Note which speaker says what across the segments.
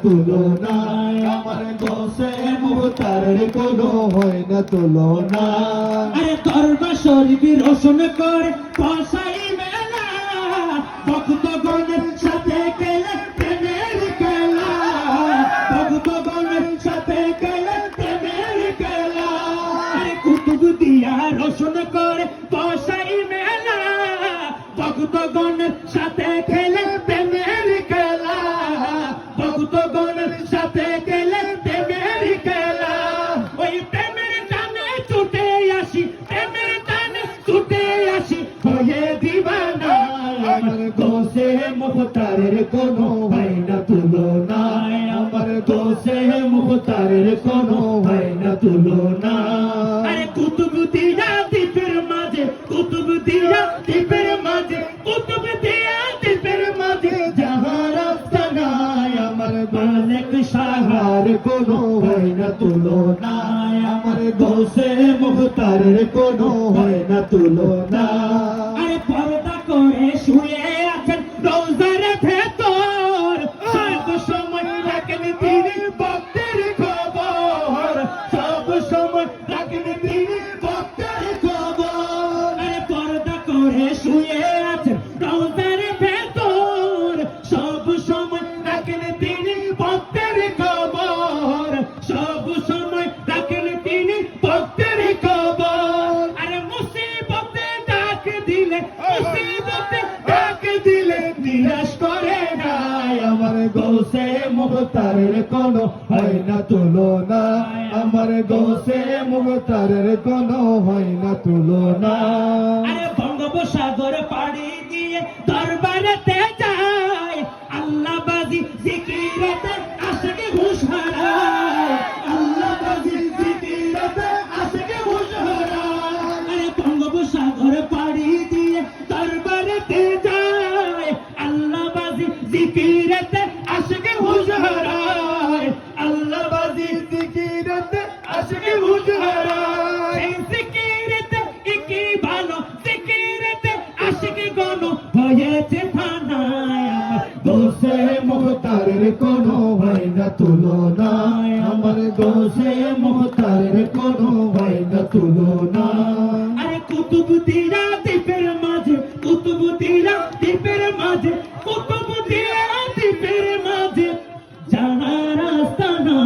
Speaker 1: তুলনা, আমার গোসে মুখতারের কোনো হয় না তুলনা।
Speaker 2: আরে দরবার শরীফ রোশন করে পয়সাই মেলা, ভক্তগণের সাথে গেলে প্রেমের খেলা, ভক্তগণের সাথে গেলে প্রেমের খেলা। আরে কুতুব দিয়া রোশন করে পয়সাই মেলা, ভক্তগণের সাথে খেলে প্রেমের খেলা, ভক্তগণের সাথে গেলে প্রেমের খেলা। ওই প্রেমের টানে ছুটে আসি, প্রেমের টানে ছুটে আসি হয়ে দিবানা।
Speaker 1: আমার গোসে মুখতারের কোনো হয় না তুলনা, আমার গোসে মুখতারের কোনো হয় না তুলনা।
Speaker 2: আরে কুতুব দিয়া দ্বীপের মাঝে, কুতুব দিয়া দ্বীপের মাঝে, কুতুব দিয়া দ্বীপের মাঝে
Speaker 1: যাহার রাস্তা নাই, আমার মালিক সাহার কোনো হয় না তুলনা, আমার গোসে মুখতারের কোনো হয় না তুলনা।
Speaker 2: আরে পর্দা করে শুয়ে আছেন রোজার ভেতর, সব সময় রাখেন তিনি ভক্তের খবর, সব সময় রাখেন তিনি ভক্তের খবর। আরে পর্দা করে শুয়ে আছেন রোজার ভেতর, সব সময় রাখেন তিনি ভক্তের খবর, সব সময় রাখেন তিনি ভক্তের খবর। আরে মুসিবতে ডাক দিলে, মুসিবতে ডাক দিলে নিরাশ করে নাই।
Speaker 1: আমার গোসে মুখতারের কোনো হয় না তুলনা, আমার গোসে মুখতারের কোনো হয় না তুলনা।
Speaker 2: আরে বঙ্গোপসাগর পাড়ি দিয়ে দরবারেতে যায়, আল্লাহ বাজি জিকিরতে আশিকে হুঁশ হারায়, আল্লাহ বাজি জিকিরতে আশিকে হুঁশ হারায়। আরে বঙ্গোপসাগর পাড়ি দিয়ে দরবারেতে যায়, আল্লাহ বাজি জিকিরতে আশিকে হুঁশ হারায়, আল্লাহ বাজি
Speaker 1: জিকিরতে আশিকে হুঁশ হারায়।
Speaker 2: এই জিকিরতে কি ভালো, জিকিরতে আশিকি গণ হয়েছে ফানায়। আমার
Speaker 1: গোসে মুখতারের কোনো হয় না তুলনা, আমার গোসে মুখতারের কোনো হয় না তুলনা।
Speaker 2: আরে কুতুব দিয়া দ্বীপের মাঝে, কুতুব দিয়া দ্বীপের মাঝে, কুতুব দিয়া দ্বীপের মাঝে জানা রাস্তা না,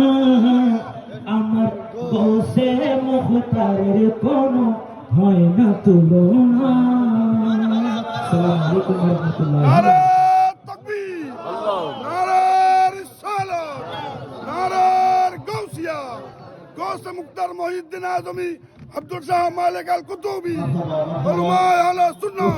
Speaker 2: আমার গোসে মুখতারের কোনো হয় না তুলনা। আসসালামু আলাইকুম ওয়া রাহমাতুল্লাহি।
Speaker 3: নারে তাকবীর, নারে রিসালাত, নারে গাউসিয়া, গাউসে মুক্তার মহিউদ্দিন আজমি আব্দুল শাহ মালিক আল কুতুবি, উলামায়ে আহলে সুন্নাহ।